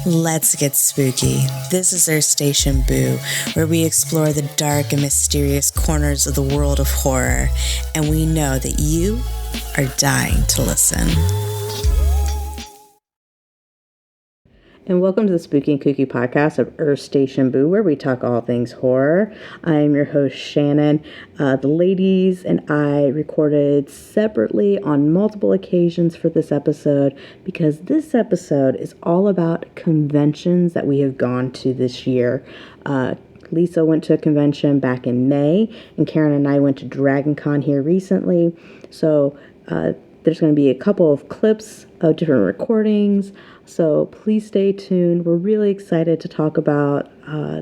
Let's get spooky. This is our Station Boo, where we explore the dark and mysterious corners of the world of horror, and we know that you are dying to listen. And welcome to the Spooky and Kooky podcast of Earth Station Boo, where we talk all things horror. I am your host, Shannon. The ladies and I recorded separately on multiple occasions for this episode because this episode is all about conventions that we have gone to this year. Lysa went to a convention back in May, and Karen and I went to Dragon Con here recently. So there's going to be a couple of clips of different recordings. So please stay tuned. We're really excited to talk about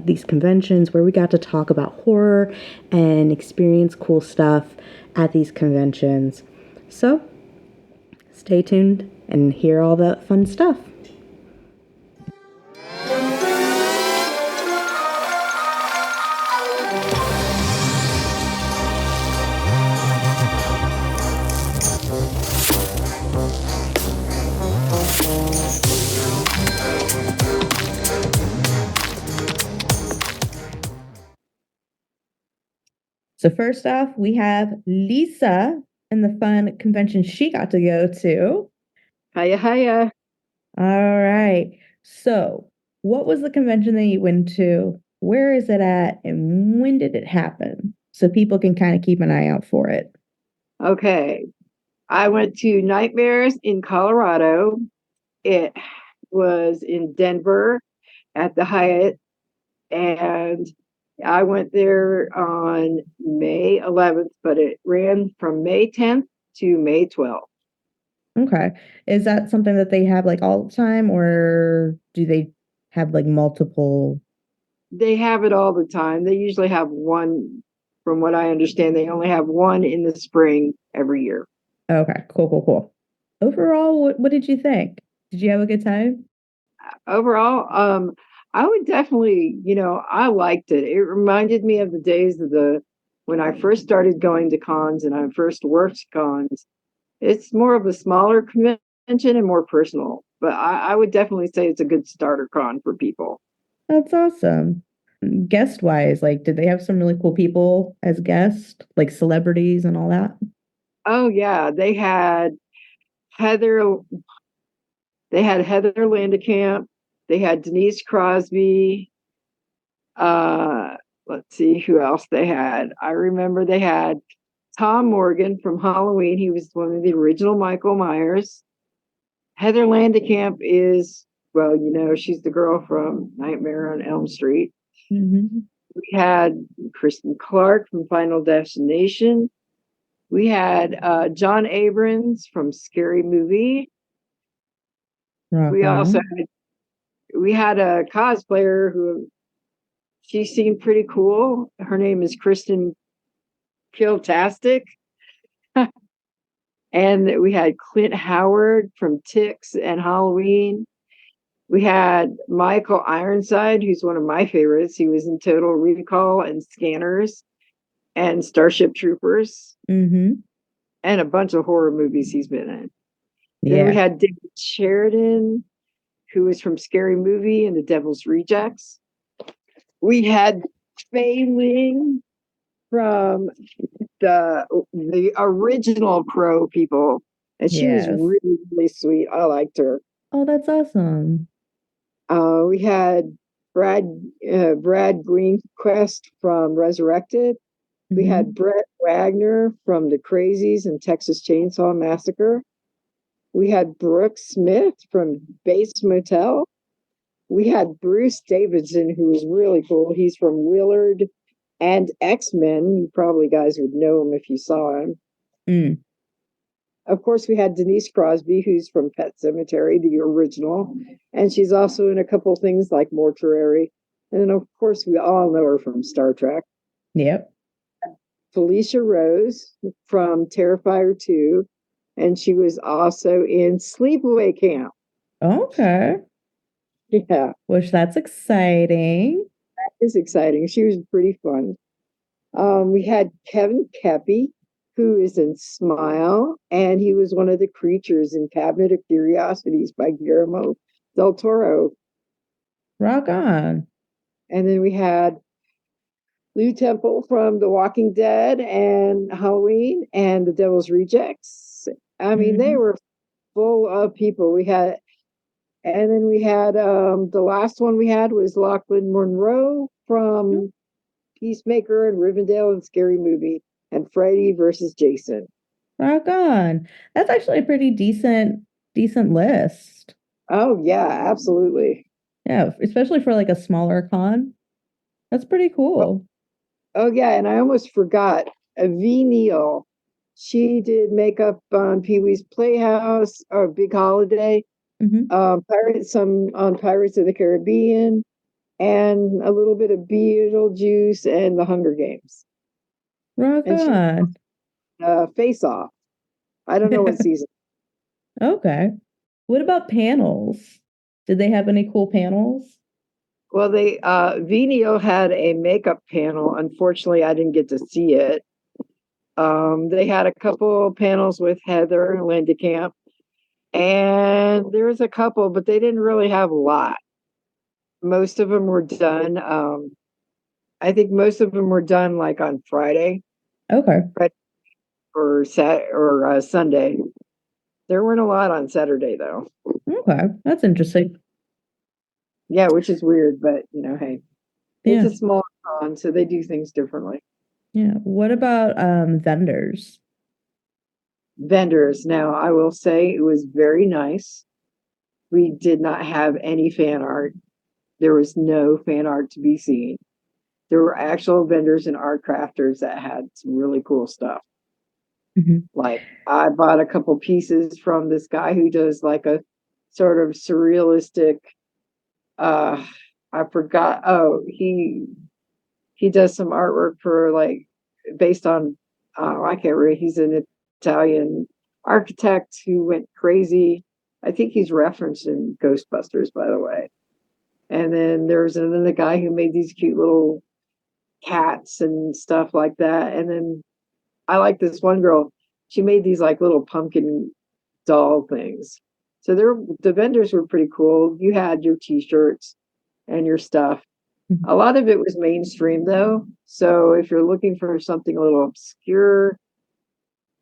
these conventions where we got to talk about horror and experience cool stuff at these conventions. So stay tuned and hear all the fun stuff. So first off, we have Lysa and the fun convention she got to go to. Hiya, hiya. All right. So what was the convention that you went to? Where is it at? And when did it happen? So people can kind of keep an eye out for it. Okay. I went to Nightmares in Colorado. It was in Denver at the Hyatt. And I went there on May 11th, but it ran from May 10th to May 12th. Okay. Is that something that they have like all the time, or do they have like multiple? They have it all the time. They usually have one, from what I understand, they only have one in the spring every year. Okay, cool. Overall, what did you think? Did you have a good time? Overall, I would definitely, I liked it. It reminded me of the days of when I first started going to cons and I first worked cons. It's more of a smaller convention and more personal, but I would definitely say it's a good starter con for people. That's awesome. Guest wise, like, did they have some really cool people as guests, like celebrities and all that? Oh yeah, Heather. They had Heather Landekamp. They had Denise Crosby. Let's see who else they had. I remember they had Tom Morgan from Halloween. He was one of the original Michael Myers. Heather Landekamp is, well, she's the girl from Nightmare on Elm Street. Mm-hmm. We had Kristen Clark from Final Destination. We had John Abrams from Scary Movie. We also had a cosplayer who she seemed pretty cool. Her name is Kristen Kiltastic. And we had Clint Howard from Ticks and Halloween. We had Michael Ironside, who's one of my favorites. He was in Total Recall and Scanners and Starship Troopers. Mm-hmm. And a bunch of horror movies he's been in. Yeah. Then we had David Sheridan, who was from Scary Movie and The Devil's Rejects. We had Fei Ling from the original Crow people, and she was really, really sweet. I liked her. Oh, that's awesome. We had Brad Greenquist from Resurrected. Mm-hmm. We had Brett Wagner from The Crazies and Texas Chainsaw Massacre. We had Brooke Smith from Bates Motel. We had Bruce Davidson, who was really cool. He's from Willard and X-Men. You probably guys would know him if you saw him. Mm. Of course, we had Denise Crosby, who's from Pet Sematary, the original. And she's also in a couple things like Mortuary. And then, of course, we all know her from Star Trek. Yep. Felicia Rose from Terrifier 2. And she was also in Sleepaway Camp. Okay. Yeah. Which that's exciting. That is exciting. She was pretty fun. We had Kevin Kepi, who is in Smile, and he was one of the creatures in Cabinet of Curiosities by Guillermo del Toro. Rock on. And then we had Lou Temple from The Walking Dead and Halloween and The Devil's Rejects. I mean, they were full of people. And then we had the last one we had was Lachlan Monroe from Peacemaker and Rivendell and Scary Movie, and Freddy versus Jason. Rock on. That's actually a pretty decent list. Oh yeah, absolutely. Yeah, especially for like a smaller con. That's pretty cool. Oh yeah, and I almost forgot. V. Neal. She did makeup on Pee Wee's Playhouse or Big Holiday, some on Pirates of the Caribbean, and a little bit of Beetlejuice and The Hunger Games. Rock And she on. Face Off. I don't know what season. Okay. What about panels? Did they have any cool panels? Well, they Venio had a makeup panel. Unfortunately, I didn't get to see it. They had a couple panels with Heather Landekamp, and there was a couple, but they didn't really have a lot. Most of them were done. I think most of them were done like on Friday. Okay. Or Sunday. There weren't a lot on Saturday though. Okay. That's interesting. Yeah, which is weird, but hey, it's Yeah. a small con, so they do things differently. Yeah. What about vendors? Vendors. Now, I will say it was very nice. We did not have any fan art. There was no fan art to be seen. There were actual vendors and art crafters that had some really cool stuff. Like I bought a couple pieces from this guy who does like a sort of surrealistic I forgot. Oh, he does some artwork for like based on I can't remember. He's an Italian architect who went crazy. I think he's referenced in Ghostbusters, by the way. And then there's another guy who made these cute little cats and stuff like that. And then I like this one girl. She made these like little pumpkin doll things. So the vendors were pretty cool. You had your t-shirts and your stuff. A lot of it was mainstream though. So if you're looking for something a little obscure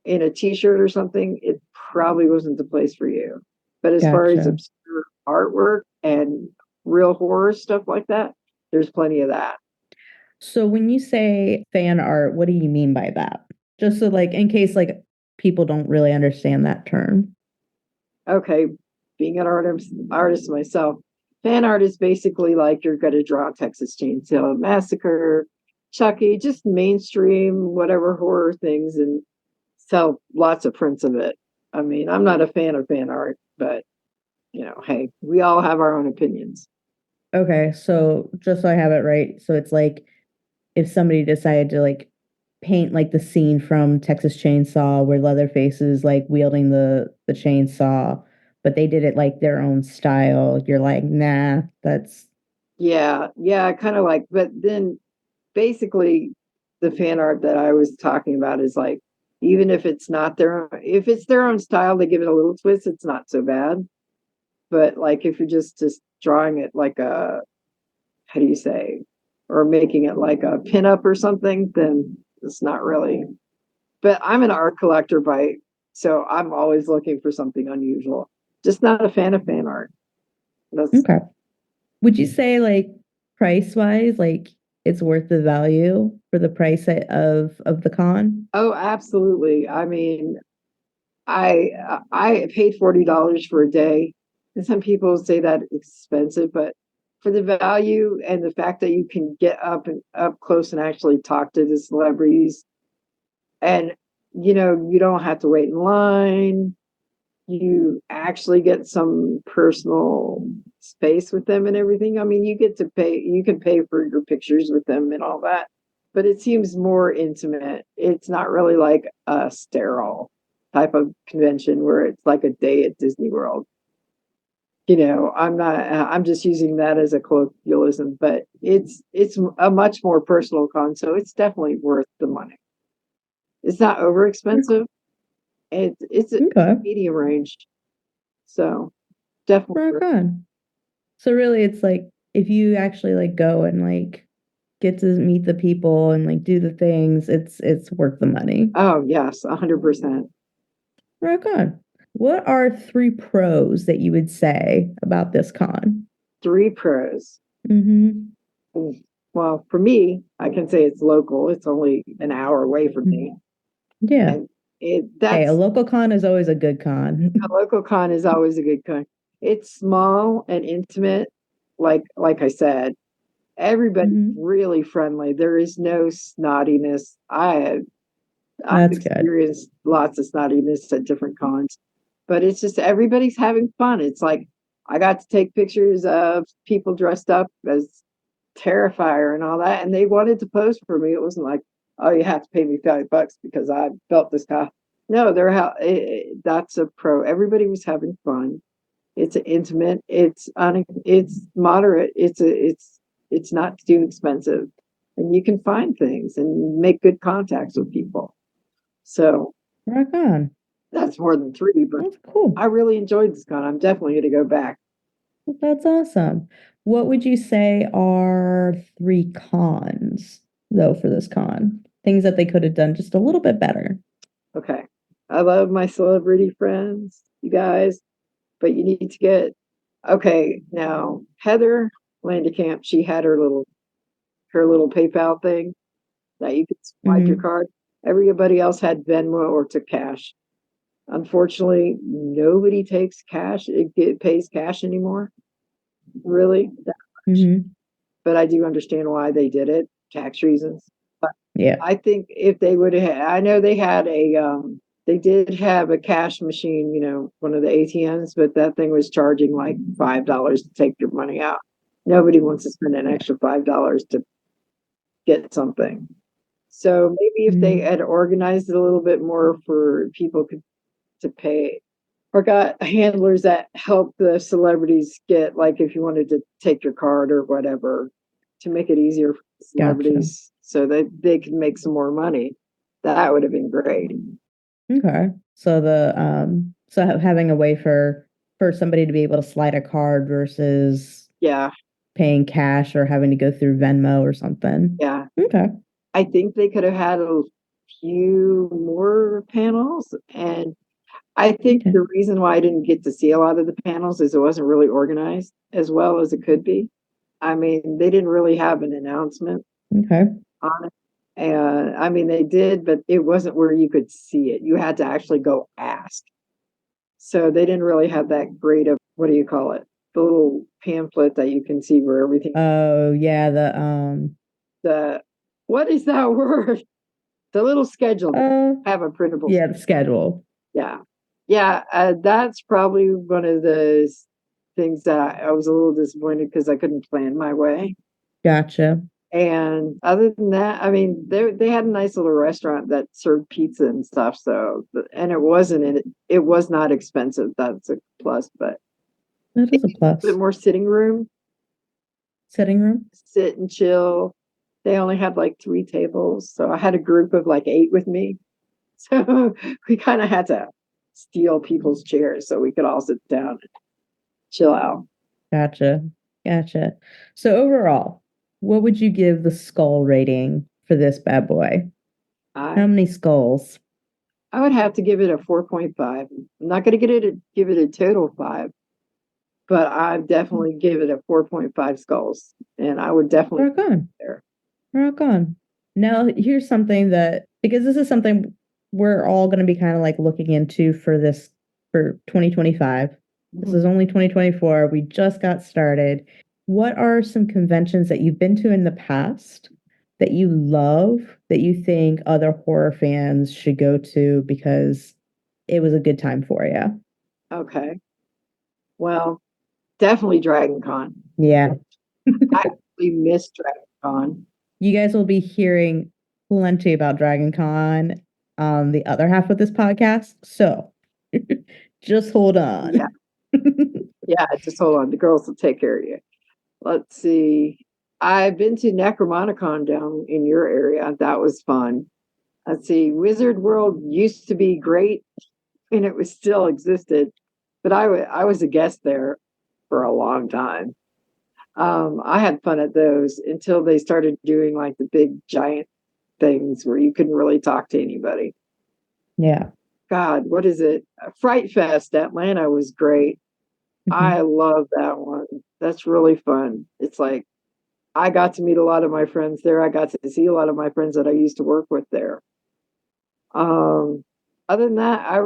in a t-shirt or something, it probably wasn't the place for you. But as far as Gotcha. obscure artwork and real horror stuff like that, there's plenty of that. So when you say fan art, what do you mean by that? Just so like in case like people don't really understand that term. Okay, being an artist myself, fan art is basically like you're going to draw Texas Chainsaw Massacre, Chucky, just mainstream whatever horror things, and sell lots of prints of it. I mean, I'm not a fan of fan art, but hey, we all have our own opinions. Okay, so just so I have it right, so it's like if somebody decided to like paint like the scene from Texas Chainsaw where Leatherface is like wielding the chainsaw, but they did it like their own style, you're like, nah, that's Yeah, kind of like, but then basically the fan art that I was talking about is like, even if it's not if it's their own style, they give it a little twist, it's not so bad. But like if you're just drawing it like how do you say, or making it like a pinup or something, then it's not really. But I'm an art collector so I'm always looking for something unusual. Just not a fan of fan art. That's okay. Would you say like price wise, like it's worth the value for the price of the con? Oh, absolutely. I mean, I paid $40 for a day, and some people say that expensive, but for the value and the fact that you can get up close and actually talk to the celebrities, and you don't have to wait in line. You actually get some personal space with them and everything. I mean, you can pay for your pictures with them and all that, but it seems more intimate. It's not really like a sterile type of convention where it's like a day at Disney World. I'm just using that as a colloquialism, but it's a much more personal con, so it's definitely worth the money. It's not over expensive. It's a Okay. medium range. So definitely. Rock on. So really it's like if you actually like go and like get to meet the people and like do the things, it's worth the money. Oh yes, 100%. Rock on. What are 3 pros that you would say about this con? 3 pros. Mm-hmm. Well, for me, I can say it's local. It's only an hour away from me. Yeah. And Hey, that's a local con is always a good con. a local con is always a good con. It's small and intimate. Like I said, everybody's really friendly. There is no snottiness. I've That's good. experienced lots of snottiness at different cons, but it's just everybody's having fun. It's like I got to take pictures of people dressed up as Terrifier and all that, and they wanted to pose for me. It wasn't like, oh, you have to pay me $5 because I built this car. No, that's a pro. Everybody was having fun. It's intimate. It's moderate. It's not too expensive, and you can find things and make good contacts with people. So Rock on. that's more than 3, but That's cool. I really enjoyed this con. I'm definitely going to go back. That's awesome. What would you say are 3 cons, though, for this con? Things that they could have done just a little bit better. Okay. I love my celebrity friends, you guys, but you need to get okay. Now, Heather Landekamp, she had her little PayPal thing that you could swipe your card. Everybody else had Venmo or took cash. Unfortunately, nobody takes cash. It pays cash anymore. Really, that much. But I do understand why they did it, tax reasons. But Yeah. I think if they would have, I know they had they did have a cash machine, one of the ATMs, but that thing was charging like $5 to take your money out. Nobody wants to spend an extra $5 to get something. So maybe if they had organized it a little bit more for people to pay, or got handlers that help the celebrities get, like, if you wanted to take your card or whatever, to make it easier for the celebrities so that they can make some more money, that would have been great. Okay. So having a way for somebody to be able to slide a card versus paying cash or having to go through Venmo or something. Yeah. Okay. I think they could have had a few more panels, and I think the reason why I didn't get to see a lot of the panels is it wasn't really organized as well as it could be. I mean, they didn't really have an announcement on it. And I mean, they did, but it wasn't where you could see it. You had to actually go ask. So they didn't really have that great of, what do you call it? The little pamphlet that you can see where everything. Oh yeah, what is that word? The little schedule. Have a printable. Yeah, the schedule. Yeah. Yeah, that's probably one of the things that I was a little disappointed because I couldn't plan my way. Gotcha. And other than that, I mean, they had a nice little restaurant that served pizza and stuff. So, and it was not expensive. That's a plus, but that is a plus. A bit more sitting room. Sitting room? Sit and chill. They only had like 3 tables. So I had a group of like 8 with me. So we kind of had to steal people's chairs so we could all sit down and chill out. Gotcha. So overall, what would you give the skull rating for this bad boy? How many skulls? I would have to give it a 4.5. I'm not going to give it a total 5, but I'd definitely give it a 4.5 skulls, and I would definitely rock on there. Rock on. Now, here's something that, because this is something we're all going to be kind of like looking into for 2025. This is only 2024. We just got started. What are some conventions that you've been to in the past that you love, that you think other horror fans should go to because it was a good time for you? Okay. Well, definitely Dragon Con. Yeah. I really miss Dragon Con. You guys will be hearing plenty about Dragon Con on the other half of this podcast. So just hold on. Yeah. Yeah, just hold on. The girls will take care of you. Let's see. I've been to Necromonicon down in your area. That was fun. Let's see. Wizard World used to be great, and it was still existed, but I was a guest there for a long time. I had fun at those until they started doing like the big giant things where you couldn't really talk to anybody. Yeah. God, what is it? Fright Fest Atlanta was great. I love that one. That's really fun. It's like I got to meet a lot of my friends there. I got to see a lot of my friends that I used to work with there. Um, Other than that, I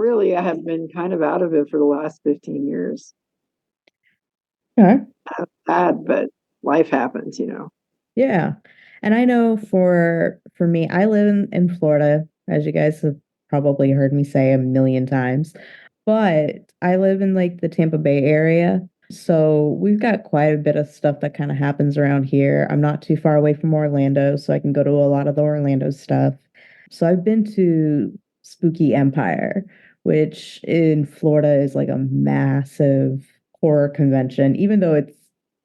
have been kind of out of it for the last 15 years. Okay. That's sad, but life happens, you know. Yeah. And I know for me, I live in Florida, as you guys have probably heard me say a million times, but I live in like the Tampa Bay area. So we've got quite a bit of stuff that kind of happens around here. I'm not too far away from Orlando, so I can go to a lot of the Orlando stuff. So I've been to Spooky Empire, which in Florida is like a massive horror convention, even though it's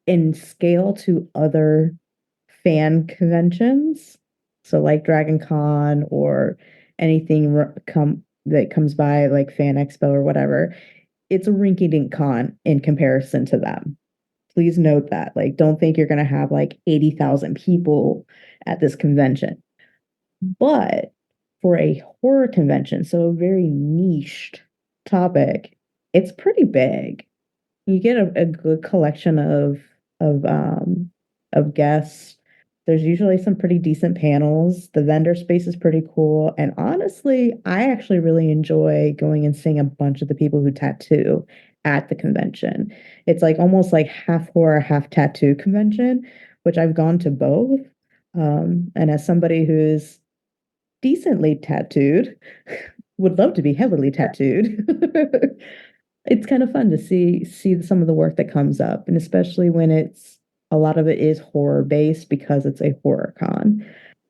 in scale to other fan conventions. So like Dragon Con or anything that comes by like Fan Expo or whatever. It's a rinky-dink con in comparison to them. Please note that. Like, don't think you're going to have like 80,000 people at this convention. But for a horror convention, so a very niched topic, it's pretty big. You get a good collection of um of guests. There's usually some pretty decent panels. The vendor space is pretty cool. And honestly, I actually really enjoy going and seeing a bunch of the people who tattoo at the convention. It's like almost like half horror, half tattoo convention, which I've gone to both. And as somebody who's decently tattooed, would love to be heavily tattooed. It's kind of fun to see some of the work that comes up, and especially when it's a lot of it is horror based because it's a horror con.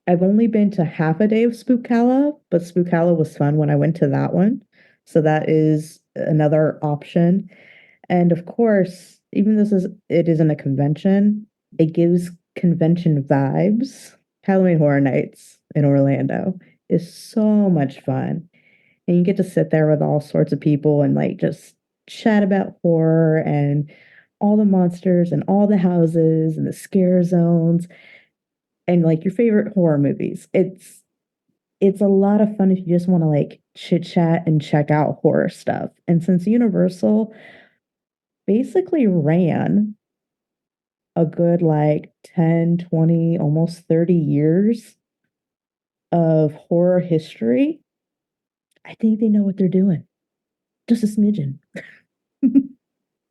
I've only been to half a day of Spookala, but Spookala was fun when I went to that one. So that is another option. And of course, even this is it isn't a convention, it gives convention vibes. Halloween Horror Nights in Orlando is so much fun. And you get to sit there with all sorts of people and like just chat about horror and all the monsters and all the houses and the scare zones and like your favorite horror movies. It's a lot of fun if you just want to like chit chat and check out horror stuff. And since Universal basically ran a good like 10, 20, almost 30 years of horror history, I think they know what they're doing. Just a smidgen.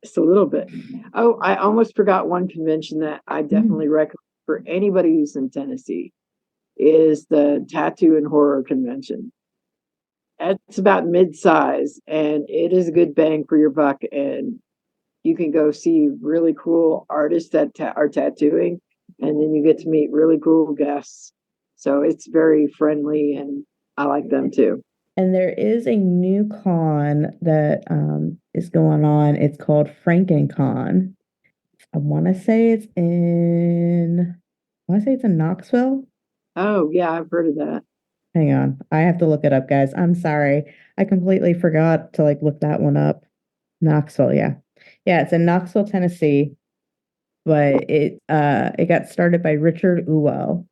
Just a little bit. Oh, I almost forgot one convention that I definitely recommend for anybody who's in Tennessee is the Tattoo and Horror Convention. It's about mid-size and it is a good bang for your buck, and you can go see really cool artists that are tattooing, and then you get to meet really cool guests. So it's very friendly and I like them too. And there is a new con that is going on. It's called FrankenCon. I want to say it's in Knoxville. Oh, yeah, I've heard of that. Hang on. I have to look it up, guys. I'm sorry. I completely forgot to like look that one up. Knoxville, yeah. Yeah, it's in Knoxville, Tennessee, but it got started by Richard Uwell.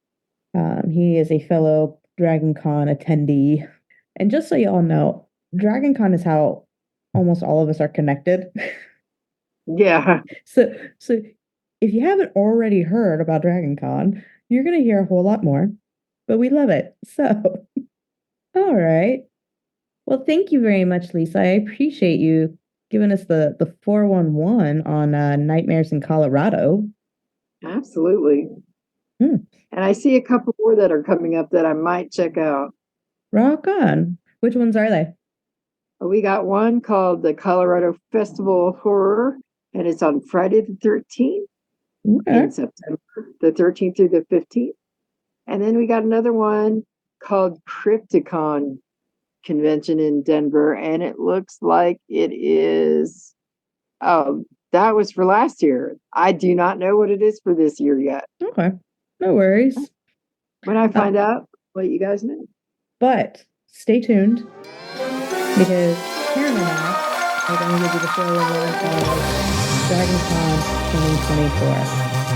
He is a fellow Dragon Con attendee. And just so you all know, Dragon Con is how almost all of us are connected. Yeah. So if you haven't already heard about Dragon Con, you're gonna hear a whole lot more. But we love it. So all right. Well, thank you very much, Lisa. I appreciate you giving us the 411 on nightmares in Colorado. Absolutely. Hmm. And I see a couple more that are coming up that I might check out. Rock on. Which ones are they? We got one called the Colorado Festival of Horror, and it's on Friday the 13th Okay. in September, the 13th through the 15th. And then we got another one called Crypticon Convention in Denver, and it looks like it is. Oh, that was for last year. I do not know what it is for this year yet. Okay. No worries. When I find out, I'll let you guys know. But stay tuned because Karen and I are going to give you the 411 of Dragon Con 2024.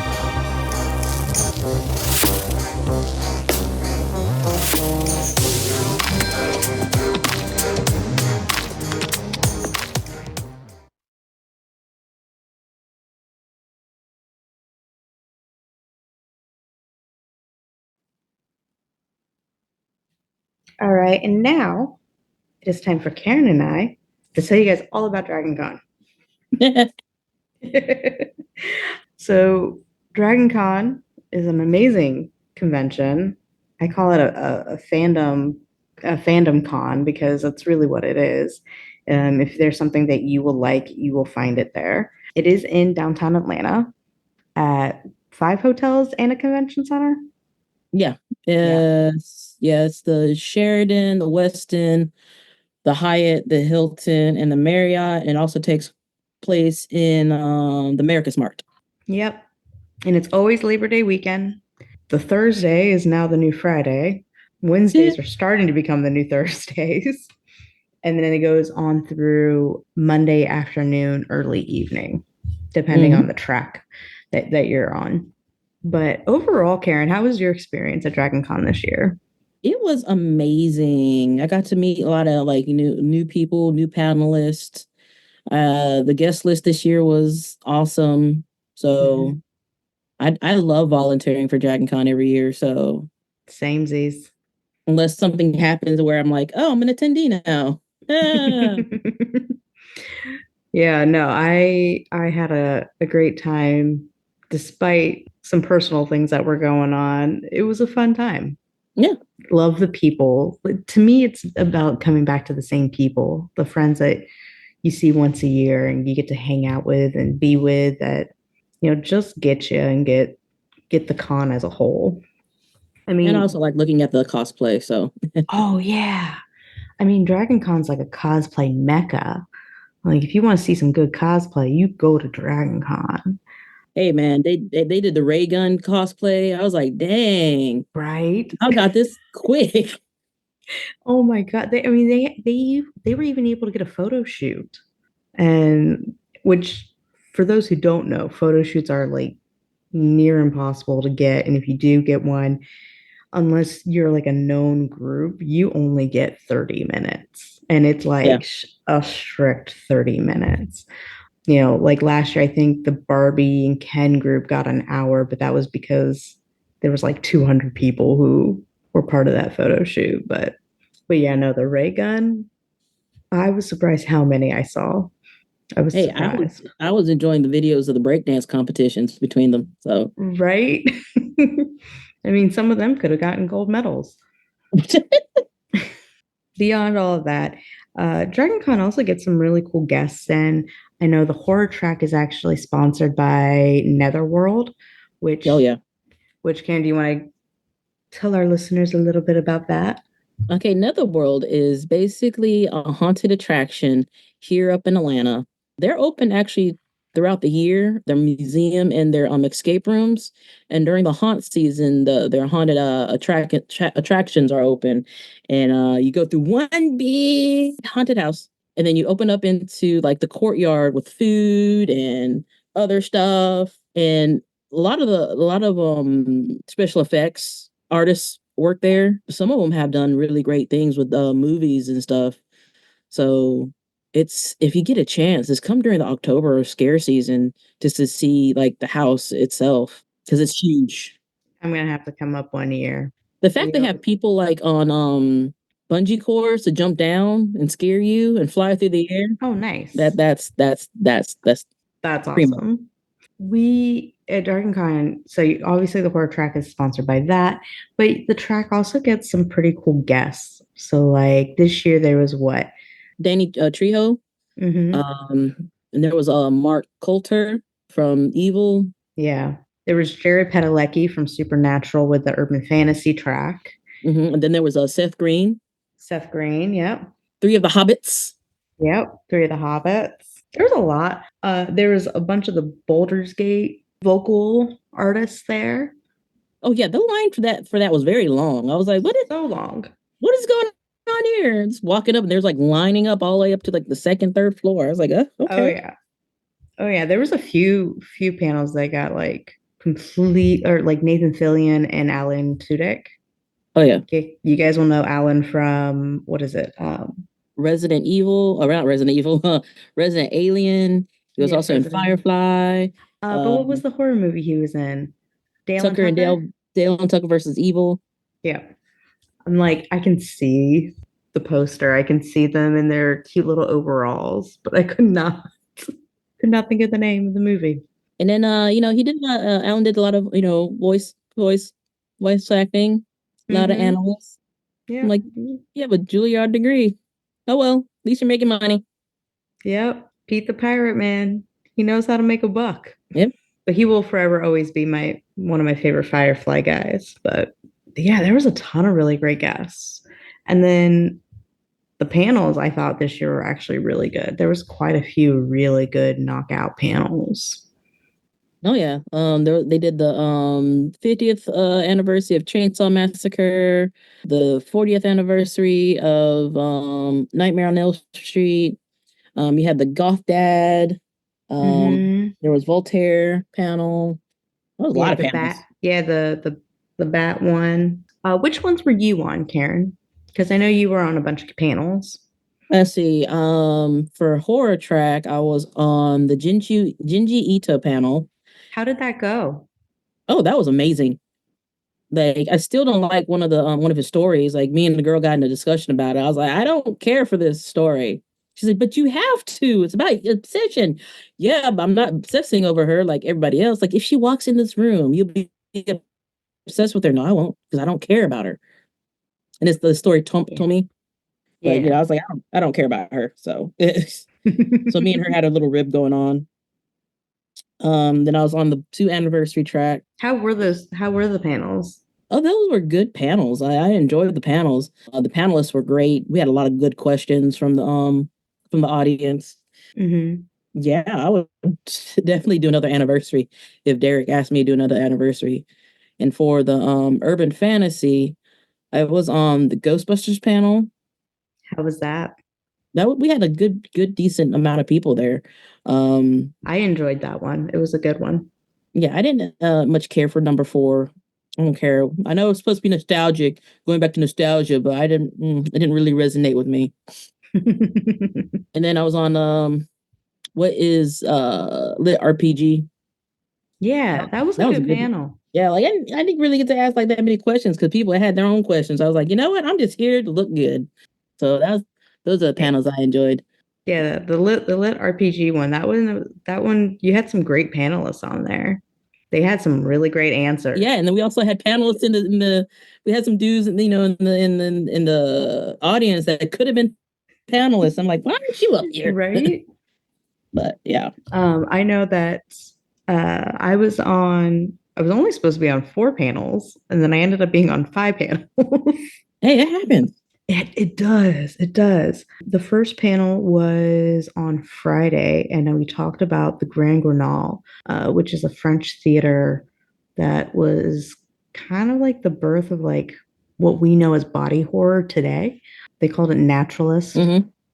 All right, and now it is time for Karen and I to tell you guys all about Dragon Con. So, Dragon Con is an amazing convention. I call it a fandom con because that's really what it is. If there's something that you will like, you will find it there. It is in downtown Atlanta at 5 hotels and a convention center. Yeah. It's the Sheraton, the Westin, the Hyatt, the Hilton, and the Marriott, and also takes place in the America's Mart. Yep. And it's always Labor Day weekend. The Thursday is now the new Friday. Wednesdays are starting to become the new Thursdays. And then it goes on through Monday afternoon, early evening, depending on the track that you're on. But overall, Karen, how was your experience at Dragon Con this year? It was amazing. I got to meet a lot of like new people, new panelists. The guest list this year was awesome. So I love volunteering for Dragon Con every year. So samesies. Unless something happens where I'm like, oh, I'm an attendee now. Yeah, no, I had a great time despite some personal things that were going on. It was a fun time. Yeah. Love the people. To me, it's about coming back to the same people, the friends that you see once a year and you get to hang out with and be with that, just get you and get the con as a whole. I mean, and also like looking at the cosplay. So, oh yeah. I mean, Dragon Con's like a cosplay mecca. Like, if you want to see some good cosplay, you go to Dragon Con. Hey man, they did the ray gun cosplay. I was like, dang, right? I got this quick. Oh my god! They were even able to get a photo shoot, and which, for those who don't know, photo shoots are like near impossible to get, and if you do get one, unless you're like a known group, you only get 30 minutes, and it's like a strict 30 minutes. Like last year, I think the Barbie and Ken group got an hour, but that was because there was like 200 people who were part of that photo shoot. But yeah, no, the ray gun, I was surprised how many I saw. I was surprised. I was enjoying the videos of the breakdance competitions between them. So right. I mean, some of them could have gotten gold medals. Beyond all of that, Dragon Con also gets some really cool guests in. I know the horror track is actually sponsored by Netherworld, which Karen, do you want to tell our listeners a little bit about that? Okay, Netherworld is basically a haunted attraction here up in Atlanta. They're open actually throughout the year, their museum and their escape rooms. And during the haunt season, their haunted attractions are open. And you go through one big haunted house, and then you open up into like the courtyard with food and other stuff. And a lot of special effects artists work there. Some of them have done really great things with movies and stuff. So it's, if you get a chance, just come during the October scare season just to see like the house itself, because it's huge. I'm gonna have to come up one year. The fact they have people like on bungee cords to jump down and scare you and fly through the air. Oh, nice. That's awesome. We at Dragon Con, so obviously the horror track is sponsored by that, but the track also gets some pretty cool guests. So like this year there was what? Danny Trejo. And there was Mark Coulter from Evil. Yeah. There was Jared Padalecki from Supernatural with the urban fantasy track. And then there was Seth Green. Seth Green, yep. 3 of the Hobbits. Yep, 3 of the Hobbits. There was a lot. There was a bunch of the Baldur's Gate vocal artists there. Oh yeah, the line for that was very long. I was like, what is so long? What is going on here? Just walking up and there's like lining up all the way up to like the second, third floor. I was like, okay. Oh yeah. There was a few panels that got like complete, or like Nathan Fillion and Alan Tudyk. Oh yeah, Okay, you guys will know Alan from what is it? Resident Evil, or not Resident Evil, Resident Alien. He was Yes, also in Resident. Firefly. But what was Um, the horror movie he was in? Dale and Tucker and Tucker? Dale and Tucker versus Evil. Yeah. I'm like, I can see the poster. I can see them in their cute little overalls, but I could not think of the name of the movie. And then he did Alan did a lot of voice acting, a lot of Mm-hmm. animals. I'm Yeah. like, you have a Juilliard degree. Oh well, at least you're making money. Yep. Pete the Pirate Man. He knows how to make a buck. Yep. But he will forever always be my one of my favorite Firefly guys. But yeah, there was a ton of really great guests. And then the panels I thought this year were actually really good. There was quite a few really good knockout panels. Oh yeah. They did the 50th anniversary of Chainsaw Massacre, the 40th anniversary of Nightmare on Elm Street. You had the Goth Dad. Mm-hmm. There was Voltaire panel. That was a Yeah, lot of the bat. panels. Yeah, the bat one. Which ones were you on, Karen? Because I know you were on a bunch of panels. Let's see. For horror track, I was on the Jinji Ito panel. How did that go? Oh, that was amazing. Like, I still don't like one of his stories. Like, me and the girl got in a discussion about it. I was like, I don't care for this story. She's like, but you have to. It's about obsession. Yeah, but I'm not obsessing over her like everybody else. Like, if she walks in this room, you'll be obsessed with her. No, I won't, because I don't care about her. And it's the story told me. But Yeah. I was like, I don't care about her. So so me and her had a little rib going on. Then I was on the 2 anniversary track. How were those? How were the panels? Oh, those were good panels. I enjoyed the panels. The panelists were great. We had a lot of good questions from the audience. Mm-hmm. Yeah, I would definitely do another anniversary if Derek asked me to do another anniversary. And for the urban fantasy, I was on the Ghostbusters panel. How was that? We had a good decent amount of people there. I enjoyed that one. It was a good one. Yeah, I didn't much care for number 4. I don't care. I know it's supposed to be nostalgic, going back to nostalgia, but it didn't really resonate with me. And then I was on what is lit RPG. Yeah, that was a That was a good good. panel. Yeah, like I didn't really get to ask like that many questions because people had their own questions. I was like, you know what? I'm just here to look good. So those are the panels I enjoyed. Yeah, the lit RPG one. That one you had some great panelists on there. They had some really great answers. Yeah, and then we also had panelists in the we had some dudes in the audience that could have been panelists. I'm like, why aren't you up here? Right? But yeah. I know that I was only supposed to be on 4 panels, and then I ended up being on 5 panels. Hey, it happens. It does. It does. The first panel was on Friday, and we talked about the Grand Guignol, which is a French theater that was kind of like the birth of like what we know as body horror today. They called it naturalist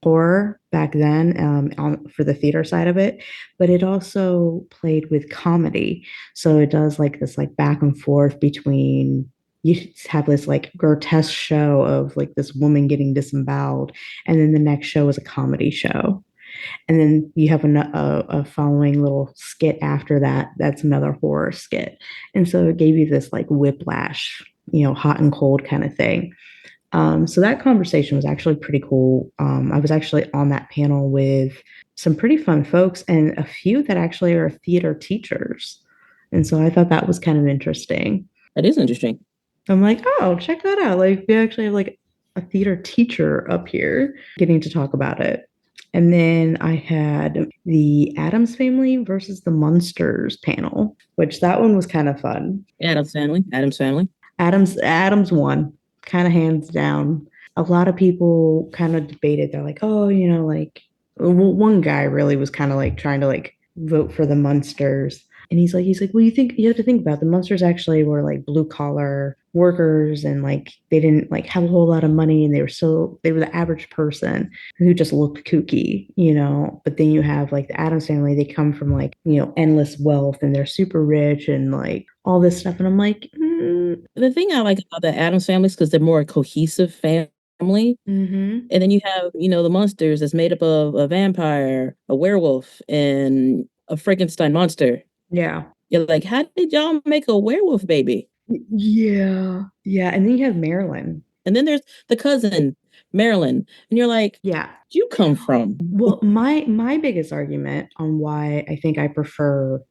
horror back then, for the theater side of it, but it also played with comedy. So it does like this like back and forth between you have this like grotesque show of like this woman getting disemboweled, and then the next show is a comedy show, and then you have a following little skit after that that's another horror skit, and so it gave you this like whiplash, hot and cold kind of thing. So that conversation was actually pretty cool. I was actually on that panel with some pretty fun folks and a few that actually are theater teachers, and so I thought that was kind of interesting. That is interesting. I'm like, oh, check that out. Like, we actually have like a theater teacher up here getting to talk about it. And then I had the Addams Family versus the Munsters panel, which that one was kind of fun. Addams Family. Adams won, kind of hands down. A lot of people kind of debated. They're like, oh, like one guy really was kind of like trying to like vote for the Munsters. And he's like, well, you have to think about it. The Munsters actually were like blue collar workers, and like they didn't like have a whole lot of money, and they were the average person who just looked kooky, you know. But then you have like the Addams family, they come from like, you know, endless wealth, and they're super rich and like all this stuff. And I'm like, The thing I like about the Addams family is because they're more a cohesive family. And then you have, you know, the Munsters that's made up of a vampire, a werewolf, and a Frankenstein monster. Yeah. You're like, how did y'all make a werewolf baby? Yeah. Yeah. And then you have Marilyn. And then there's the cousin, Marilyn. And you're like, yeah, where'd you come from? Well, my biggest argument on why I think I prefer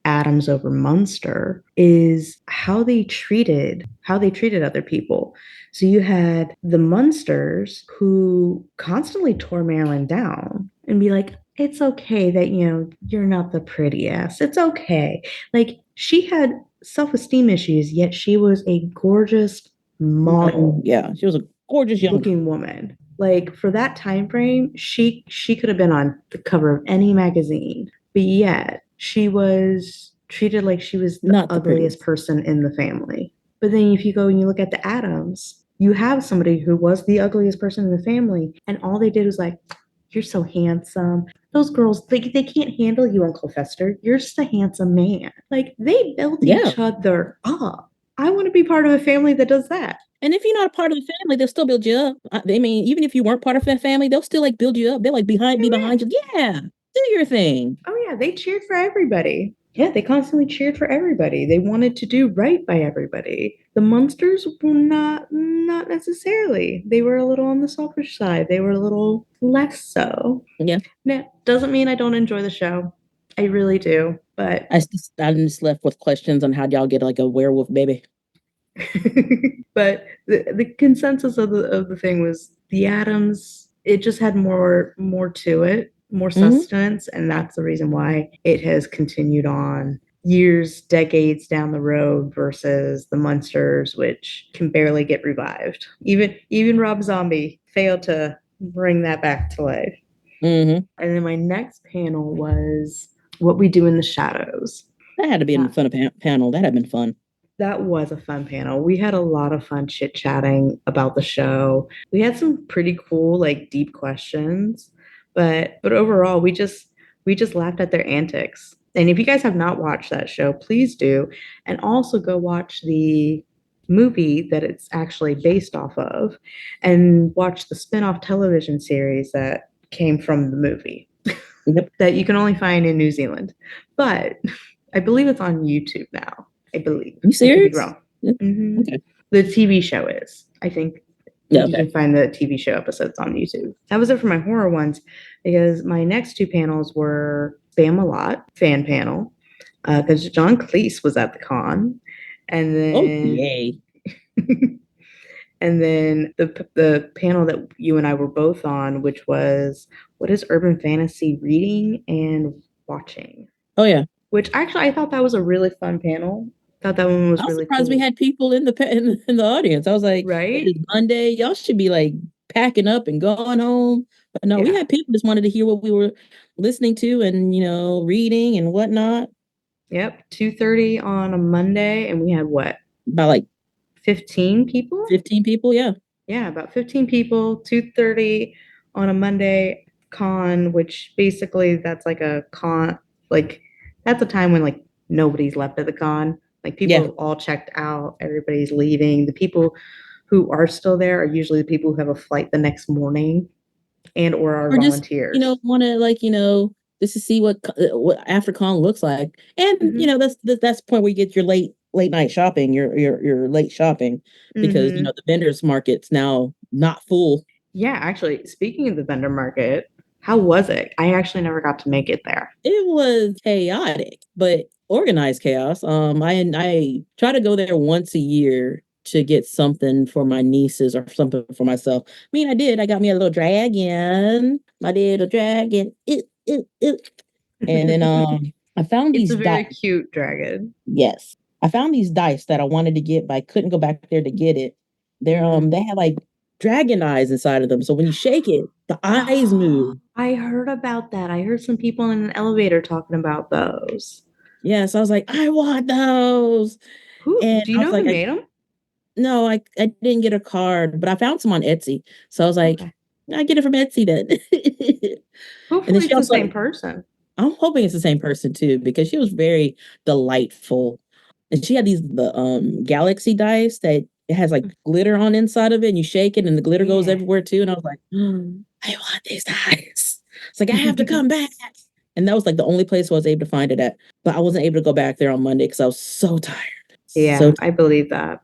Addams over Munster is how they treated other people. So you had the Munsters who constantly tore Marilyn down and be like, it's okay that, you know, you're not the prettiest. It's okay. Like, she had self-esteem issues, yet she was a gorgeous model. Yeah, she was a gorgeous young looking woman. Like, for that time frame, she could have been on the cover of any magazine, but yet she was treated like she was the Not the ugliest prettiest. person in the family. But then if you go and you look at the Addams, you have somebody who was the ugliest person in the family, and all they did was like, you're so handsome. Those girls, they can't handle you, Uncle Fester. You're just a handsome man. Like, they built each other up. I want to be part of a family that does that. And if you're not a part of the family, they'll still build you up. I mean, even if you weren't part of that family, they'll still like build you up. They're like be behind you. Yeah, do your thing. Oh yeah, they cheered for everybody. Yeah, they constantly cheered for everybody. They wanted to do right by everybody. The Munsters were not necessarily. They were a little on the selfish side. They were a little less so. Yeah. Now, doesn't mean I don't enjoy the show. I really do. But I'm just left with questions on how y'all get like a werewolf baby. But the consensus of the thing was the Addams, it just had more to it, more sustenance, and that's the reason why it has continued on years, decades down the road versus the Munsters, which can barely get revived. Even Rob Zombie failed to bring that back to life. And then my next panel was What We Do in the Shadows. That had to be a fun panel. That had been fun. That was a fun panel. We had a lot of fun chit-chatting about the show. We had some pretty cool, like, deep questions, but overall, we just laughed at their antics. And if you guys have not watched that show, please do, and also go watch the movie that it's actually based off of, and watch the spin-off television series that came from the movie. That you can only find in New Zealand, but I believe it's on YouTube now. I believe. You serious? I could be wrong. Okay. The TV show is. I think you can find the TV show episodes on YouTube. That was it for my horror ones, because my next two panels were Spam a Lot fan panel, because John Cleese was at the con, and then yay. And then the panel that you and I were both on, which was what is urban fantasy reading and watching. Oh yeah. Which actually I thought that was a really fun panel. Thought that one was really cool. I was surprised we had people in the audience. I was like, right? It's Monday, y'all should be like packing up and going home. But no, we had people just wanted to hear what we were listening to and, you know, reading and whatnot. Yep, 2:30 on a Monday, and we had what? About like 15 people? 15 people, yeah. Yeah, about 15 people, 2:30 on a Monday con, which basically that's like a con, like that's a time when like nobody's left at the con. Like people all checked out, everybody's leaving. The people who are still there are usually the people who have a flight the next morning and or are volunteers. Just, you know, want to like, you know, just to see what AfriCon looks like. And you know, that's the point where you get your late night shopping, your late shopping, because you know the vendors market's now not full. Yeah, actually, speaking of the vendor market, how was it? I actually never got to make it there. It was chaotic, but organized chaos. I try to go there once a year to get something for my nieces or something for myself. I mean, I did. I got me a little dragon. I did a dragon. And then I found these. It's a very cute dragon. Yes, I found these dice that I wanted to get, but I couldn't go back there to get it. They're they have like dragon eyes inside of them, so when you shake it, the eyes move. I heard about that. I heard some people in an elevator talking about those. Yeah, so I was like, I want those. And Do you I know was like, who made them? no, I didn't get a card, but I found some on Etsy. So I was like, I get it from Etsy then. And then Hopefully she it's the also, same person. I'm hoping it's the same person too, because she was very delightful. And she had the galaxy dice that it has like glitter on inside of it, and you shake it and the glitter goes everywhere too. And I was like, I want these dice. It's like I have to come back. And that was like the only place I was able to find it at. But I wasn't able to go back there on Monday because I was so tired. Yeah, I believe that.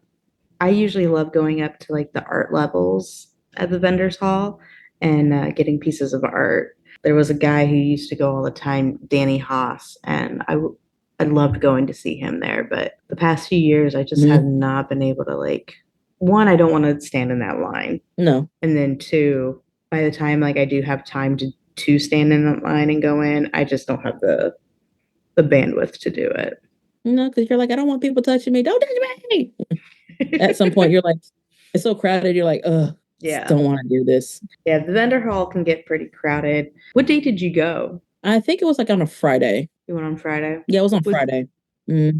I usually love going up to like the art levels at the vendors hall and getting pieces of art. There was a guy who used to go all the time, Danny Haas, and I loved going to see him there. But the past few years, I just have not been able to like. One, I don't want to stand in that line. No. And then two, by the time like I do have time to stand in that line and go in, I just don't have the bandwidth to do it. No, because you're like, I don't want people touching me. Don't touch me. At some point, you're like, it's so crowded. You're like, ugh, don't want to do this. Yeah, the vendor hall can get pretty crowded. What day did you go? I think it was like on a Friday. You went on Friday? Yeah, it was on Friday.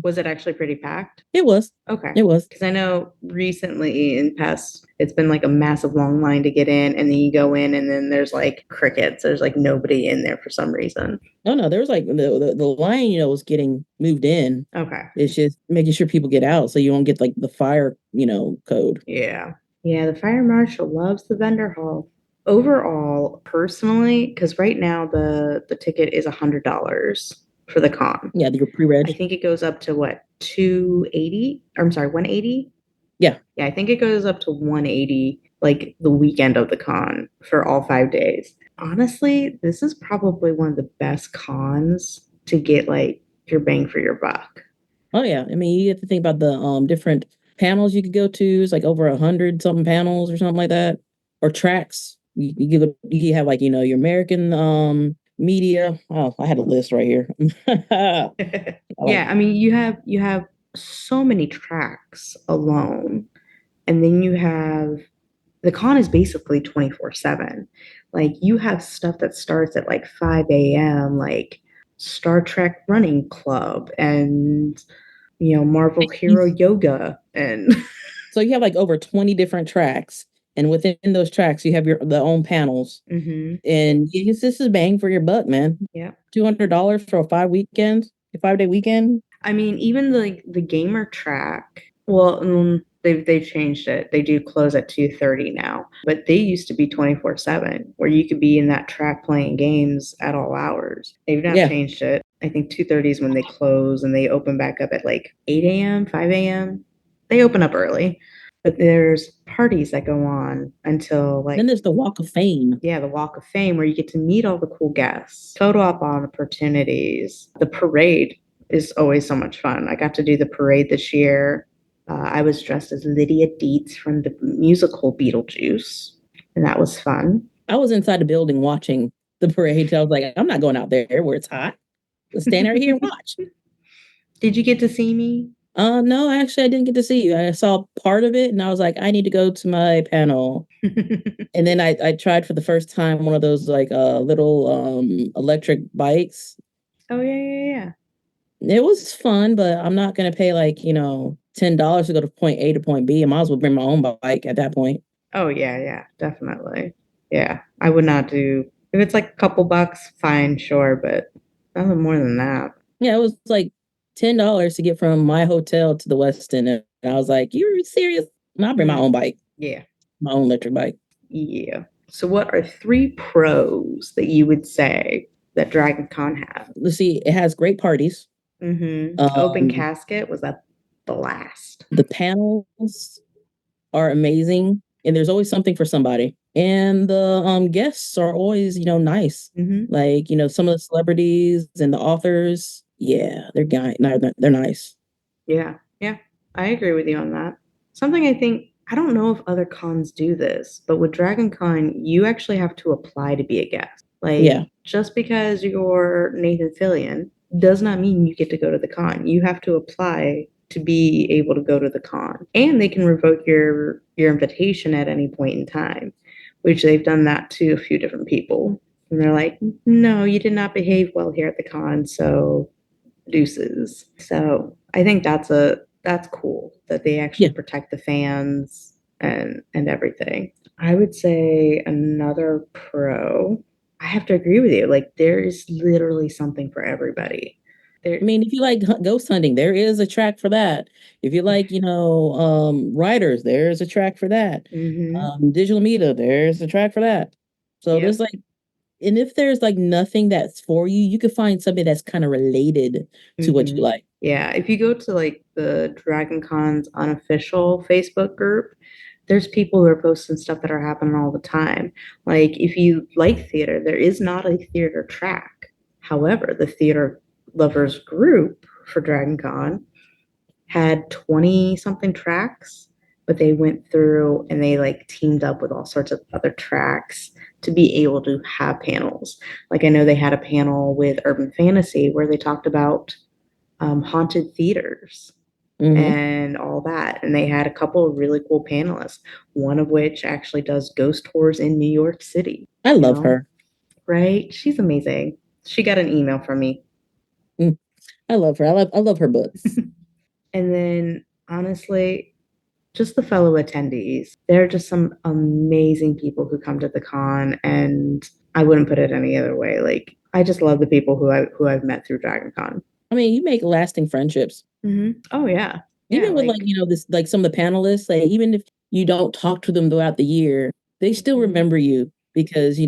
Was it actually pretty packed? It was. Okay. It was. Because I know recently in past, it's been like a massive long line to get in, and then you go in, and then there's like crickets. There's like nobody in there for some reason. Oh no, there was like the line, was getting moved in. Okay. It's just making sure people get out so you won't get like the fire, code. Yeah. Yeah, the fire marshal loves the vendor hall. Overall, personally, because right now the ticket is $100 for the con. Yeah, your pre-reg. I think it goes up to what, 280? Or I'm sorry, 180? Yeah. Yeah, I think it goes up to 180 like the weekend of the con for all 5 days. Honestly, this is probably one of the best cons to get like your bang for your buck. Oh yeah. I mean, you have to think about the different panels you could go to. It's like over 100 something panels or something like that. Or tracks. You have like, your American media. Oh, I had a list right here. Yeah, I mean, you have so many tracks alone. And then you have the con is basically 24/7. Like you have stuff that starts at like 5 a.m., like Star Trek Running Club and Marvel Hero Yoga and so you have like over 20 different tracks. And within those tracks, you have the own panels. Mm-hmm. And this is bang for your buck, man. Yeah. $200 for a 5-day weekend. I mean, even the gamer track, well, they've changed it. They do close at 2:30 now, but they used to be 24/7, where you could be in that track playing games at all hours. They've now changed it. I think 2:30 is when they close, and they open back up at like 8 a.m., 5 a.m. They open up early, but there's parties that go on until like. Then there's the Walk of Fame. Yeah, the Walk of Fame, where you get to meet all the cool guests, photo op opportunities. The parade is always so much fun. I got to do the parade this year. I was dressed as Lydia Dietz from the musical Beetlejuice, and that was fun. I was inside the building watching the parade. I was like, I'm not going out there where it's hot. Let's stand right here and watch. Did you get to see me? No, actually, I didn't get to see you. I saw part of it, and I was like, I need to go to my panel. And then I tried for the first time one of those like little electric bikes. Oh yeah. It was fun, but I'm not gonna pay like $10 to go to point A to point B. I might as well bring my own bike at that point. Oh yeah, definitely. Yeah, I would not do if it's like a couple bucks. Fine, sure, but nothing more than that. Yeah, it was like $10 to get from my hotel to the Westin, and I was like, "You're serious?" I'll bring my own bike. Yeah, my own electric bike. Yeah. So, what are 3 pros that you would say that Dragon Con has? Let's see. It has great parties. Open casket was a blast. The panels are amazing, and there's always something for somebody. And the guests are always, nice. Like, some of the celebrities and the authors. Yeah, they're nice. Yeah, I agree with you on that. Something I don't know if other cons do this, but with Dragon Con, you actually have to apply to be a guest. Like, just because you're Nathan Fillion does not mean you get to go to the con. You have to apply to be able to go to the con. And they can revoke your invitation at any point in time, which they've done that to a few different people. And they're like, no, you did not behave well here at the con, so deuces. So I think that's cool that they actually protect the fans and everything. I would say another pro. I have to agree with you. Like there is literally something for everybody. I mean, if you like ghost hunting, there is a track for that. If you like, writers, there's a track for that. Digital media, there's a track for that. So there's like, and if there's like nothing that's for you, you could find something that's kind of related to what you like. Yeah, if you go to like the Dragon Con's unofficial Facebook group, there's people who are posting stuff that are happening all the time. Like if you like theater, there is not a theater track. However, the theater lovers group for Dragon Con had 20 something tracks, but they went through and they like teamed up with all sorts of other tracks to be able to have panels. Like I know they had a panel with Urban Fantasy where they talked about haunted theaters and all that. And they had a couple of really cool panelists, one of which actually does ghost tours in New York City. I love her. Right? She's amazing. She got an email from me. I love her. I love her books. And then honestly, just the fellow attendees. They're just some amazing people who come to the con, and I wouldn't put it any other way. Like I just love the people who I've met through Dragon Con. I mean, you make lasting friendships. Oh yeah. Even with this like some of the panelists, like even if you don't talk to them throughout the year, they still remember you because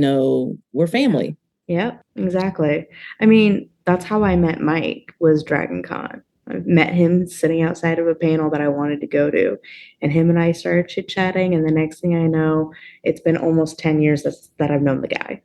we're family. Yep, exactly. I mean, that's how I met Mike, was Dragon Con. I met him sitting outside of a panel that I wanted to go to, and him and I started chit-chatting, and the next thing I know, it's been almost 10 years that I've known the guy.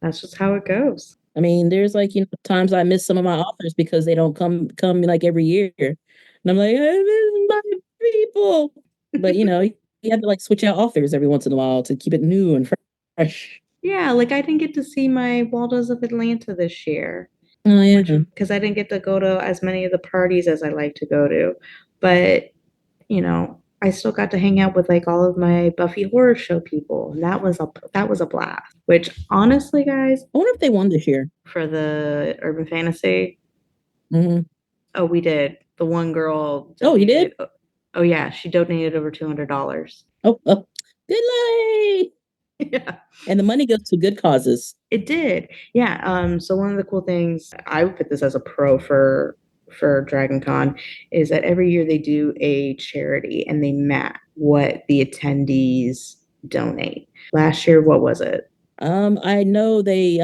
That's just how it goes. I mean, there's like, times I miss some of my authors because they don't come like every year. And I'm like, I miss my people. But you have to like switch out authors every once in a while to keep it new and fresh. Yeah, like I didn't get to see my Waldos of Atlanta this year. Oh yeah. Because I didn't get to go to as many of the parties as I like to go to. But, I still got to hang out with like all of my Buffy Horror Show people. And that was a blast. Which honestly, guys, I wonder if they won this year. For the Urban Fantasy. Mm-hmm. Oh, we did. The one girl donated, oh, you did? Oh yeah, she donated over $200. Oh, good. Yeah. And the money goes to good causes. It did. Yeah. So one of the cool things, I would put this as a pro for Dragon Con, is that every year they do a charity and they match what the attendees donate. Last year, what was it? I know they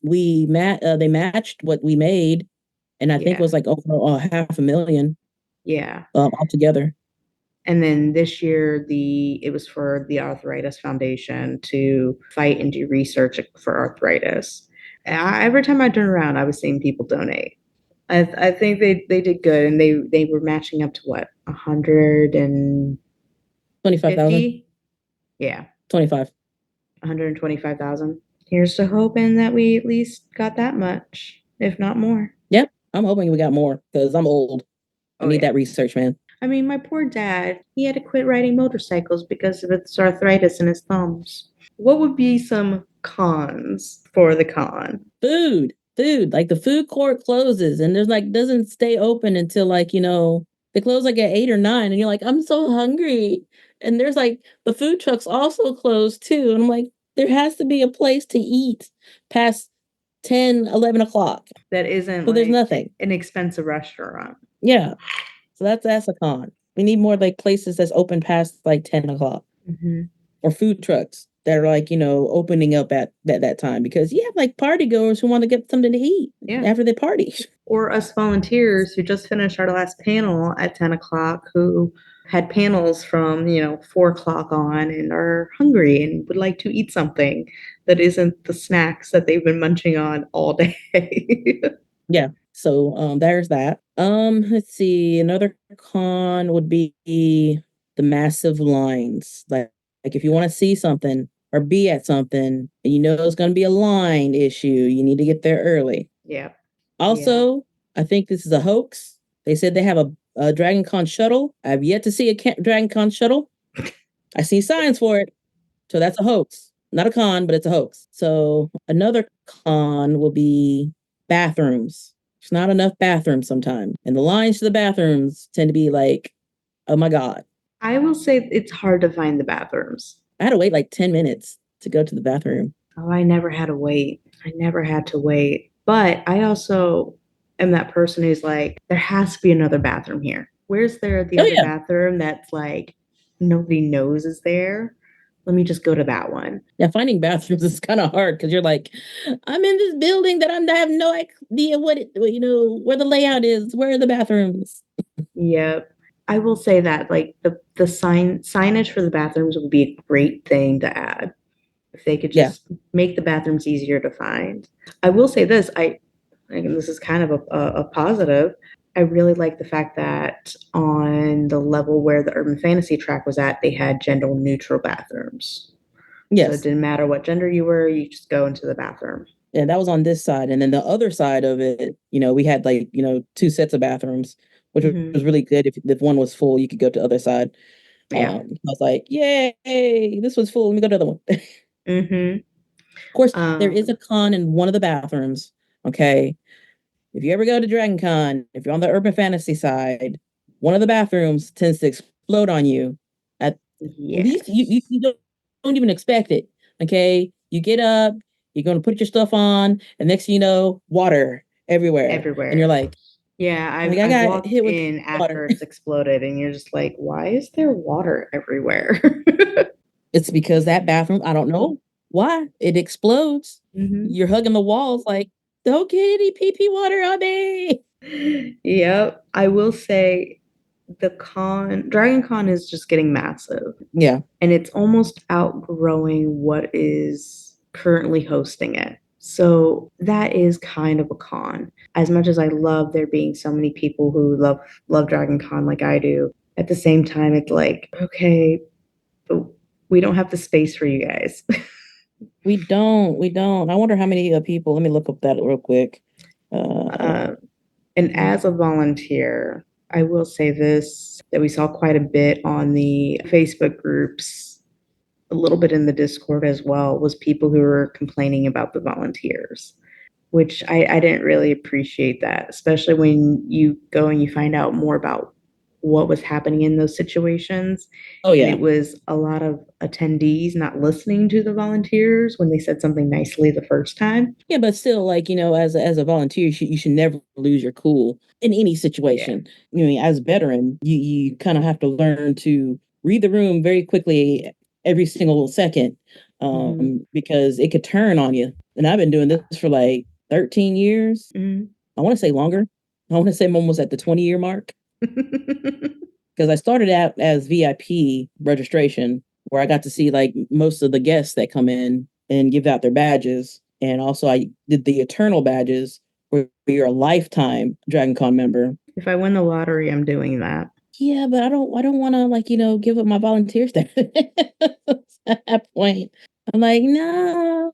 they matched what we made, and I think it was like over $500,000. Yeah. Altogether. And then this year, it was for the Arthritis Foundation to fight and do research for arthritis. Every time I turn around, I was seeing people donate. I think they did good, and they were matching up to what, 125,000. Yeah, 25. 125,000. Here's to hoping that we at least got that much, if not more. Yep, I'm hoping we got more because I'm old. I need that research, man. I mean, my poor dad, he had to quit riding motorcycles because of his arthritis in his thumbs. What would be some cons for the con? Food. Like the food court closes and there's like doesn't stay open until like, they close like at 8 or 9 and you're like, I'm so hungry. And there's like the food trucks also closed too. And I'm like, there has to be a place to eat past 10, 11 o'clock. That isn't so there's nothing. An expensive restaurant. Yeah. So that's a con. We need more like places that's open past like 10 o'clock. Or food trucks that are like, opening up at that time, because you have like party goers who want to get something to eat after they party. Or us volunteers who just finished our last panel at 10 o'clock who had panels from, 4 o'clock on and are hungry and would like to eat something that isn't the snacks that they've been munching on all day. Yeah. So there's that. Let's see. Another con would be the massive lines. Like if you want to see something or be at something and it's going to be a line issue, you need to get there early. Yeah. Also, I think this is a hoax. They said they have a Dragon Con shuttle. I've yet to see a Dragon Con shuttle. I see signs for it. So that's a hoax. Not a con, but it's a hoax. So another con will be bathrooms. There's not enough bathrooms sometimes. And the lines to the bathrooms tend to be like, oh my God. I will say it's hard to find the bathrooms. I had to wait like 10 minutes to go to the bathroom. Oh, I never had to wait. I never had to wait. But I also am that person who's like, there has to be another bathroom here. Where's there the other bathroom that's like nobody knows is there? Let me just go to that one. Yeah, finding bathrooms is kind of hard because you're like, I'm in this building that I have no idea where the layout is. Where are the bathrooms? Yep. I will say that like the signage for the bathrooms would be a great thing to add. If they could just make the bathrooms easier to find. I will say this, and this is kind of a positive. I really like the fact that on the level where the urban fantasy track was at, they had gender neutral bathrooms. Yes. So it didn't matter what gender you were, you just go into the bathroom. Yeah, that was on this side. And then the other side of it, we had like, 2 sets of bathrooms, which was really good. If one was full, you could go to the other side. Yeah. I was like, yay, this was full. Let me go to the other one. Of course, there is a con in one of the bathrooms. Okay. If you ever go to Dragon Con, if you're on the urban fantasy side, one of the bathrooms tends to explode on you. At least you don't even expect it. Okay. You get up, you're going to put your stuff on, and next thing you know, water everywhere. And you're like, yeah, I walked hit in after it's exploded, and you're just like, why is there water everywhere? It's because that bathroom, I don't know why, it explodes. You're hugging the walls like, don't get any pee-pee water on me. Yep. I will say Dragon Con is just getting massive. Yeah. And it's almost outgrowing what is currently hosting it. So that is kind of a con. As much as I love there being so many people who love Dragon Con like I do, at the same time, it's like, okay, but we don't have the space for you guys. We don't. I wonder how many people. Let me look up that real quick. And as a volunteer, I will say this, that we saw quite a bit on the Facebook groups, a little bit in the Discord as well, was people who were complaining about the volunteers, which I didn't really appreciate that, especially when you go and you find out more about what was happening in those situations. Oh, yeah. And it was a lot of attendees not listening to the volunteers when they said something nicely the first time. Yeah, but still, like, as a volunteer, you should never lose your cool in any situation. Yeah. As a veteran, you kind of have to learn to read the room very quickly every single second, because it could turn on you. And I've been doing this for like 13 years. I want to say longer. I want to say I'm almost at the 20-year mark. Because I started out as VIP registration, where I got to see like most of the guests that come in and give out their badges. And also I did the Eternal badges, where you're a lifetime Dragon Con member. If I win the lottery, I'm doing that. Yeah, but I don't want to give up my volunteer status at that point. I'm like, no,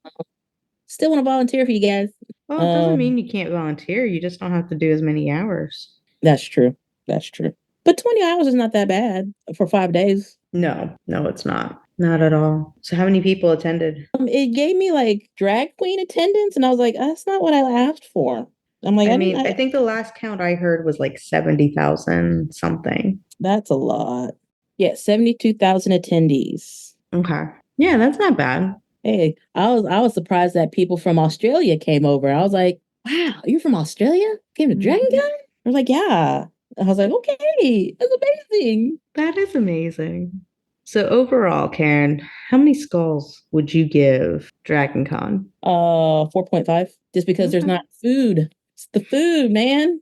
still want to volunteer for you guys. Well, it doesn't mean you can't volunteer. You just don't have to do as many hours. That's true. But 20 hours is not that bad for 5 days. No, it's not. Not at all. So how many people attended? It gave me like drag queen attendance, and I was like, that's not what I asked for. I'm like, I think the last count I heard was like 70,000 something. That's a lot. Yeah, 72,000 attendees. Okay. Yeah, that's not bad. Hey, I was surprised that people from Australia came over. I was like, wow, you're from Australia? Came to Dragon Con? I was like, yeah. I was like, okay, that's amazing. That is amazing. So overall, Karen, how many skulls would you give Dragon Con? 4.5. Just because there's not food. It's the food, man.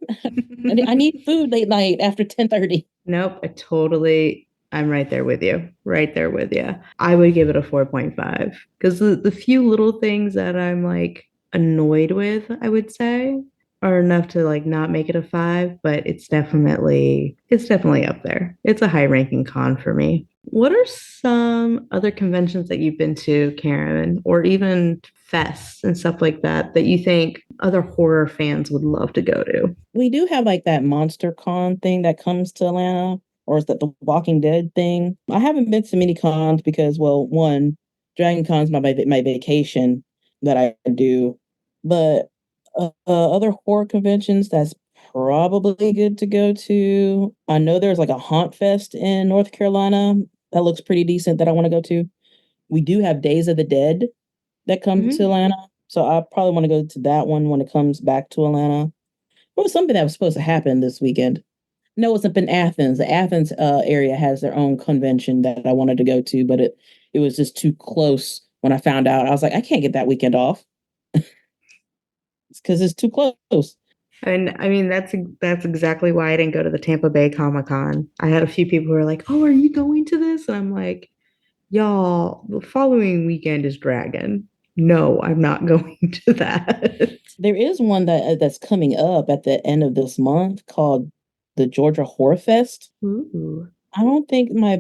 I need food late night after 10:30. Nope, I'm right there with you. I would give it a 4.5 because the few little things that I'm like annoyed with, I would say, are enough to like not make it a 5, but it's definitely up there. It's a high ranking con for me. What are some other conventions that you've been to, Karen, or even fests and stuff like that you think other horror fans would love to go to? We do have like that Monster Con thing that comes to Atlanta, or is that the Walking Dead thing? I haven't been to many cons because, well, one, Dragon Con's my vacation that I do, but other horror conventions that's probably good to go to. I know there's like a haunt fest in North Carolina that looks pretty decent that I want to go to. We do have Days of the Dead that come to Atlanta, so I probably want to go to that one when it comes back to Atlanta. It was something that was supposed to happen this weekend. No, it's up in Athens. The Athens area has their own convention that I wanted to go to, but it was just too close when I found out. I was like, I can't get that weekend off. It's because it's too close. And I mean, that's exactly why I didn't go to the Tampa Bay Comic-Con. I had a few people who were like, "Oh, are you going to this?" And I'm like, "Y'all, the following weekend is Dragon. No, I'm not going to that." There is one that's coming up at the end of this month called the Georgia Horror Fest. Ooh. I don't think my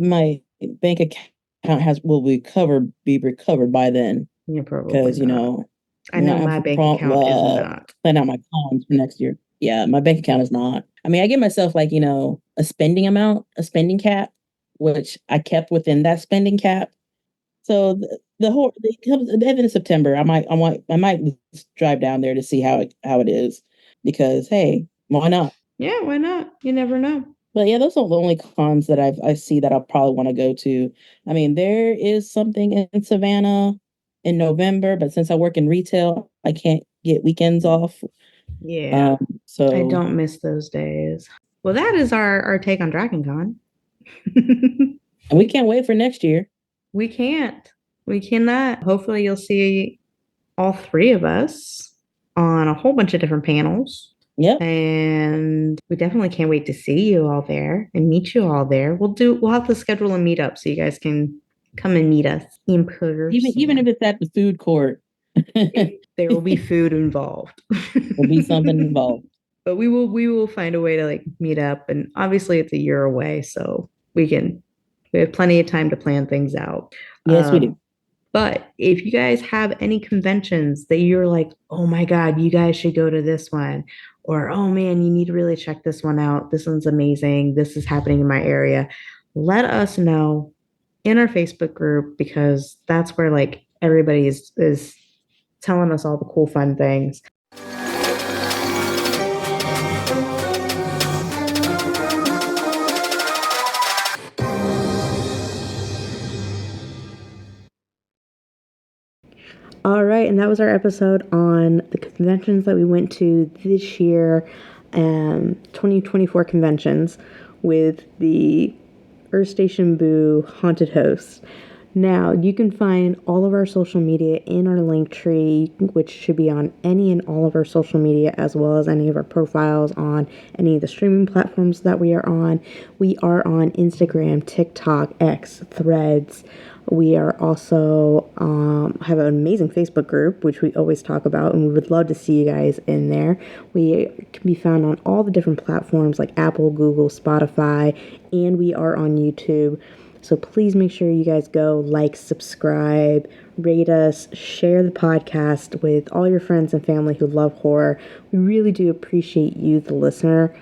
bank account be recovered by then. Yeah, probably Because not. I know my bank account is not. Plan out my cons for next year. Yeah, my bank account is not. I mean, I give myself like, a spending cap, which I kept within that spending cap. So the end of September, I might drive down there to see how it is, because hey, why not? Yeah, why not? You never know. But yeah, those are the only cons that I see that I'll probably want to go to. I mean, there is something in Savannah in November, but since I work in retail, I can't get weekends off. Yeah. So I don't miss those days. Well, that is our take on Dragon Con. And we can't wait for next year. We can't. We cannot. Hopefully you'll see all three of us on a whole bunch of different panels. Yep. And we definitely can't wait to see you all there and meet you all there. We'll have to schedule a meetup so you guys can come and meet us in person. Even if it's at the food court. There will be food involved. There'll be something involved. But we will find a way to like meet up, and obviously it's a year away, so we have plenty of time to plan things out. Yes, we do. But if you guys have any conventions that you're like, oh my God, you guys should go to this one, or oh man, you need to really check this one out. This one's amazing. This is happening in my area. Let us know in our Facebook group, because that's where like everybody is telling us all the cool, fun things. All right, and that was our episode on the conventions that we went to this year, 2024 conventions with the Earth Station Boo haunted hosts. Now, you can find all of our social media in our link tree, which should be on any and all of our social media, as well as any of our profiles on any of the streaming platforms that we are on. We are on Instagram, TikTok, X, Threads. We are also have an amazing Facebook group, which we always talk about, and we would love to see you guys in there. We can be found on all the different platforms like Apple, Google, Spotify, and we are on YouTube. So please make sure you guys go like, subscribe, rate us, share the podcast with all your friends and family who love horror. We really do appreciate you, the listener.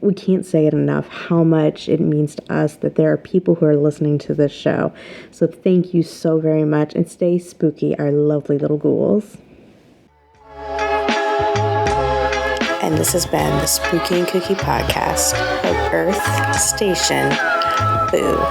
We can't say it enough how much it means to us that there are people who are listening to this show. So thank you so very much, and stay spooky, our lovely little ghouls. And this has been the Spooky and Kooky podcast of Earth Station Boo.